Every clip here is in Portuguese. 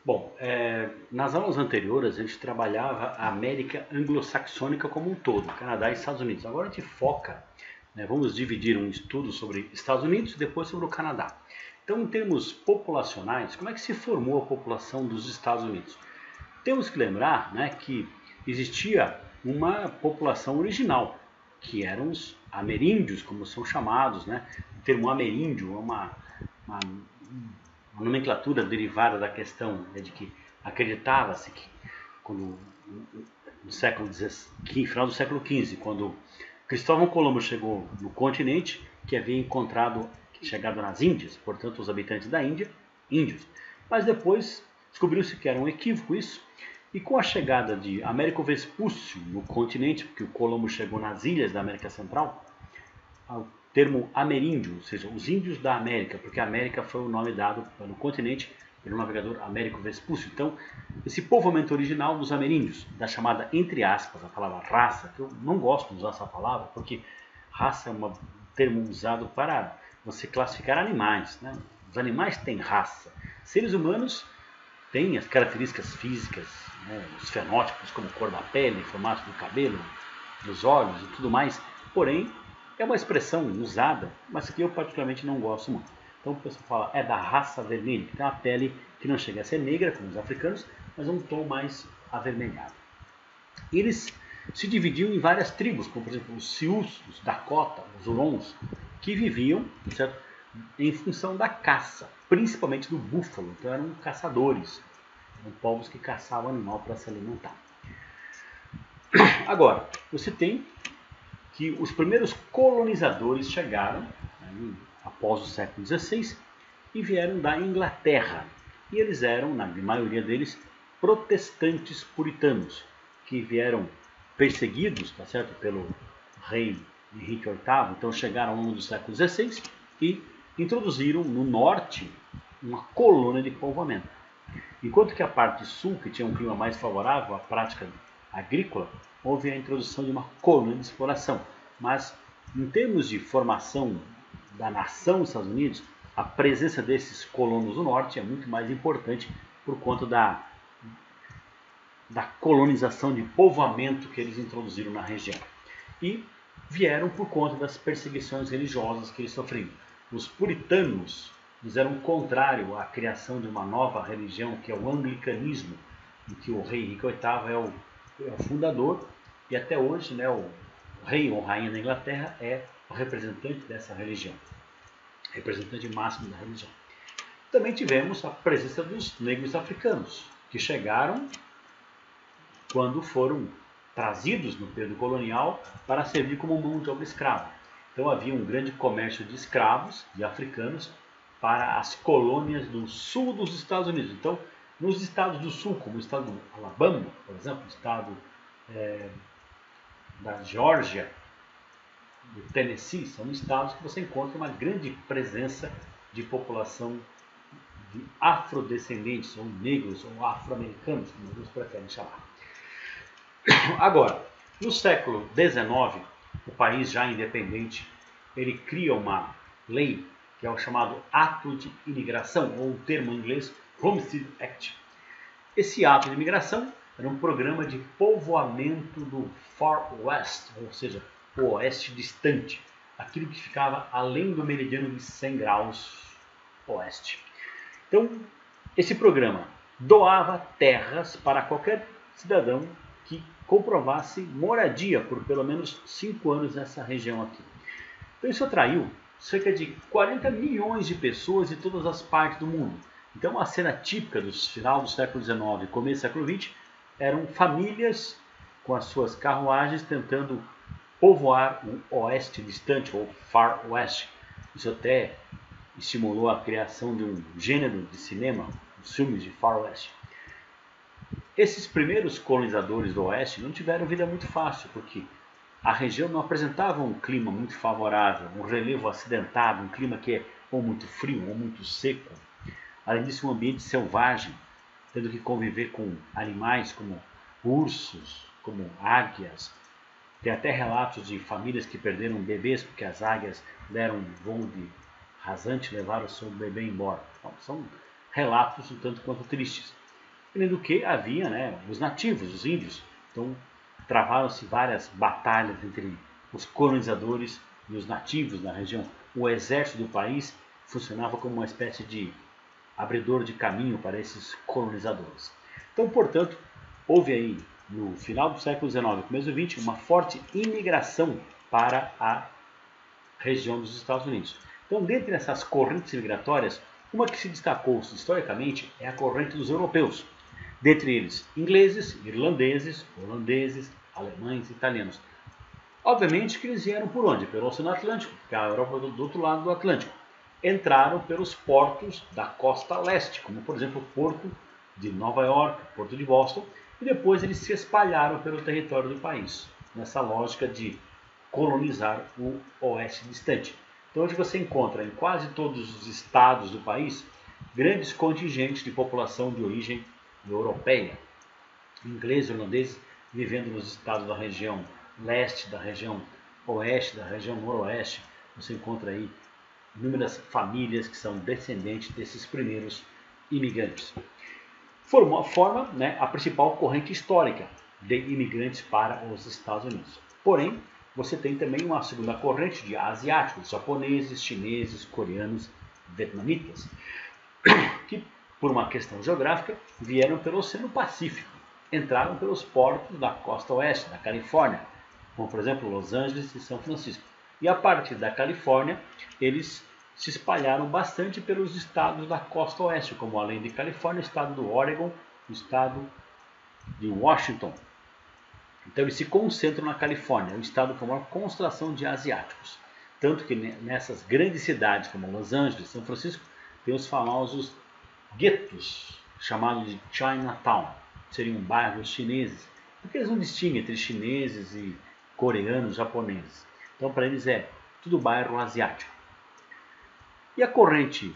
Bom, nas aulas anteriores a gente trabalhava a América anglo-saxônica como um todo, Canadá e Estados Unidos. Agora a gente foca, né, vamos dividir um estudo sobre Estados Unidos e depois sobre o Canadá. Então, em termos populacionais, como é que se formou a população dos Estados Unidos? Temos que lembrar, né, que existia uma população original, que eram os ameríndios, como são chamados, né? O termo ameríndio é uma nomenclatura derivada da questão, né, de que acreditava-se que quando, no final do século XV, quando Cristóvão Colombo chegou no continente, que havia chegado nas Índias, portanto os habitantes da Índia, índios. Mas depois descobriu-se que era um equívoco isso, e com a chegada de Américo Vespúcio no continente, porque o Colombo chegou nas ilhas da América Central, o termo ameríndio, ou seja, os índios da América, porque a América foi o nome dado pelo continente pelo navegador Américo Vespúcio. Então, esse povoamento original dos ameríndios, da chamada, entre aspas, a palavra raça, que eu não gosto de usar essa palavra, porque raça é um termo usado para você classificar animais, né? Os animais têm raça. Seres humanos têm as características físicas, né? Os fenótipos, como cor da pele, formato do cabelo, dos olhos e tudo mais. Porém, é uma expressão usada, mas que eu particularmente não gosto muito. Então o pessoal fala, é da raça vermelha, que tem uma pele que não chega a ser negra, como os africanos, mas é um tom mais avermelhado. Eles se dividiam em várias tribos, como por exemplo os Sioux, os Dakota, os Hurons, que viviam, certo, em função da caça, principalmente do búfalo. Então eram caçadores, eram povos que caçavam animal para se alimentar. Agora, você tem que os primeiros colonizadores chegaram, né, após o século XVI, e vieram da Inglaterra. E eles eram, na maioria deles, protestantes puritanos, que vieram perseguidos, tá certo, pelo rei Henrique VIII. Então chegaram ao longo do século XVI e introduziram no norte uma colônia de povoamento. Enquanto que a parte sul, que tinha um clima mais favorável à prática agrícola, houve a introdução de uma colônia de exploração. Mas, em termos de formação da nação dos Estados Unidos, a presença desses colonos do norte é muito mais importante por conta da colonização de povoamento que eles introduziram na região. E vieram por conta das perseguições religiosas que eles sofriam. Os puritanos fizeram o contrário à criação de uma nova religião, que é o anglicanismo, em que o rei Henrique VIII é o fundador, e até hoje, né, o rei ou rainha da Inglaterra é o representante dessa religião, representante máximo da religião. Também tivemos a presença dos negros africanos, que chegaram quando foram trazidos no período colonial para servir como mão de obra escrava. Então havia um grande comércio de escravos, de africanos, para as colônias do sul dos Estados Unidos. Então, nos estados do sul, como o estado do Alabama, por exemplo, o estado da Geórgia, do Tennessee, são estados que você encontra uma grande presença de população de afrodescendentes, ou negros, ou afro-americanos, como alguns preferem chamar. Agora, no século XIX, o país já independente, ele cria uma lei que é o chamado Ato de Imigração, ou o termo em inglês Homestead Act. Esse ato de imigração era um programa de povoamento do Far West, ou seja, o oeste distante, aquilo que ficava além do meridiano de 100 graus oeste. Então, esse programa doava terras para qualquer cidadão que comprovasse moradia por pelo menos 5 anos nessa região aqui. Então isso atraiu cerca de 40 milhões de pessoas de todas as partes do mundo. Então a cena típica do final do século XIX e começo do século XX eram famílias com as suas carruagens tentando povoar o oeste distante, ou Far West. Isso até estimulou a criação de um gênero de cinema, os filmes de Far West. Esses primeiros colonizadores do oeste não tiveram vida muito fácil, porque a região não apresentava um clima muito favorável, um relevo acidentado, um clima que é ou muito frio ou muito seco. Além disso, um ambiente selvagem, tendo que conviver com animais como ursos, como águias. Tem até relatos de famílias que perderam bebês porque as águias deram um voo de rasante e levaram o seu bebê embora. Então, são relatos um tanto quanto tristes. além do que havia, né, os nativos, os índios. Então travaram-se várias batalhas entre os colonizadores e os nativos na região. O exército do país funcionava como uma espécie de abridor de caminho para esses colonizadores. Então, portanto, houve aí no final do século XIX, começo do XX, uma forte imigração para a região dos Estados Unidos. Então, dentre essas correntes migratórias, uma que se destacou historicamente é a corrente dos europeus. Dentre eles, ingleses, irlandeses, holandeses, alemães, italianos. Obviamente que eles vieram por onde? Pelo Oceano Atlântico, porque a Europa do outro lado do Atlântico. Entraram pelos portos da costa leste, como por exemplo o porto de Nova York, o porto de Boston, e depois eles se espalharam pelo território do país, nessa lógica de colonizar o oeste distante. Então hoje você encontra em quase todos os estados do país grandes contingentes de população de origem europeia, ingleses e holandeses vivendo nos estados da região leste, da região oeste, da região noroeste. Você encontra aí inúmeras famílias que são descendentes desses primeiros imigrantes. Forma, né, a principal corrente histórica de imigrantes para os Estados Unidos. Porém, você tem também uma segunda corrente de asiáticos, japoneses, chineses, coreanos, vietnamitas, que por uma questão geográfica vieram pelo Oceano Pacífico, entraram pelos portos da costa oeste, da Califórnia, como por exemplo Los Angeles e São Francisco. E a partir da Califórnia, eles se espalharam bastante pelos estados da costa oeste, como além de Califórnia, o estado do Oregon, o estado de Washington. Então eles se concentram na Califórnia, o estado com a maior concentração de asiáticos. Tanto que nessas grandes cidades como Los Angeles e São Francisco, tem os famosos guetos, chamados de Chinatown. Seriam bairros chineses, porque eles não distinguem entre chineses e coreanos, japoneses. Então para eles é tudo bairro asiático. E a corrente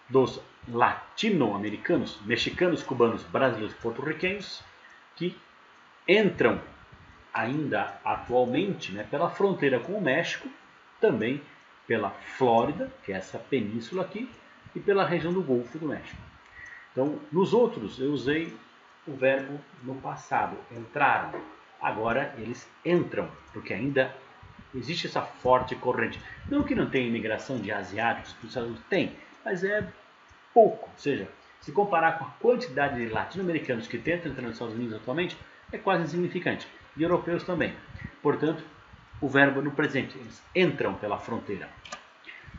dos latino-americanos, mexicanos, cubanos, brasileiros e porto-riquenhos, que entram ainda atualmente, né, pela fronteira com o México, também pela Flórida, que é essa península aqui, e pela região do Golfo do México. Então, nos outros eu usei o verbo no passado, entraram. Agora eles entram, porque ainda existe essa forte corrente. Não que não tenha imigração de asiáticos, que os Estados Unidos tem, mas é pouco. Ou seja, se comparar com a quantidade de latino-americanos que tentam entrar nos Estados Unidos atualmente, é quase insignificante. E europeus também. Portanto, o verbo no presente, eles entram pela fronteira.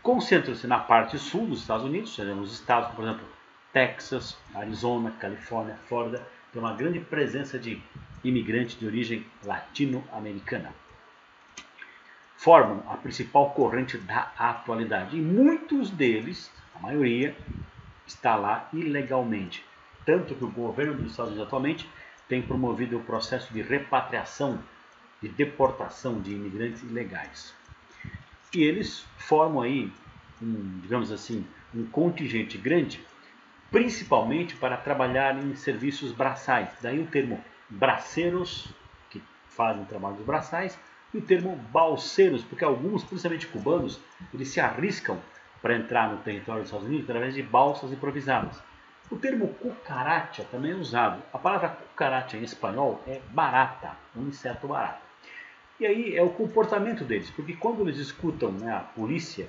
Concentram-se na parte sul dos Estados Unidos, ou seja, nos estados como, por exemplo, Texas, Arizona, Califórnia, Flórida, tem uma grande presença de imigrantes de origem latino-americana. Formam a principal corrente da atualidade. E muitos deles, a maioria, está lá ilegalmente. Tanto que o governo dos Estados Unidos atualmente tem promovido o processo de repatriação, de deportação de imigrantes ilegais. E eles formam aí, digamos assim, um contingente grande, principalmente para trabalhar em serviços braçais. Daí o termo braceiros, que fazem trabalho dos braçais, e o termo balseiros, porque alguns, principalmente cubanos, eles se arriscam para entrar no território dos Estados Unidos através de balsas improvisadas. O termo cucaracha também é usado. A palavra cucaracha em espanhol é barata, um inseto barato. E aí é o comportamento deles, porque quando eles escutam, né, a polícia,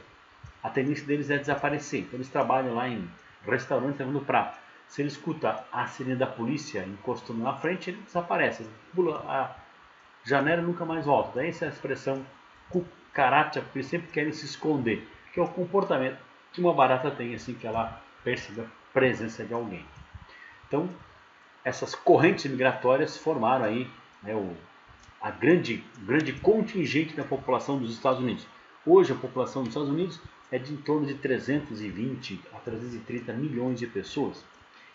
a tendência deles é desaparecer. Então eles trabalham lá em restaurantes levando prato. Se ele escuta a sirene da polícia encostando na frente, ele desaparece. Ele pula a janela e nunca mais volta. Daí essa expressão cucaracha, porque eles sempre querem se esconder, que é o comportamento que uma barata tem assim que ela percebe a presença de alguém. Então, essas correntes migratórias formaram aí, né, a grande contingente da população dos Estados Unidos. Hoje a população dos Estados Unidos é de em torno de 320 a 330 milhões de pessoas,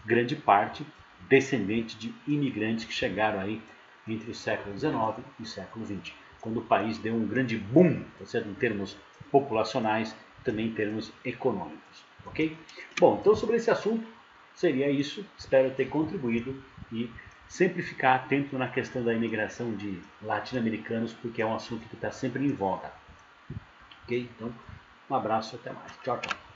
grande parte descendente de imigrantes que chegaram aí entre o século XIX e o século XX, quando o país deu um grande boom, em termos populacionais, também em termos econômicos. Ok? Bom, então sobre esse assunto seria isso, espero ter contribuído e sempre ficar atento na questão da imigração de latino-americanos, porque é um assunto que está sempre em voga. Ok? Então, um abraço e até mais. Tchau, tchau.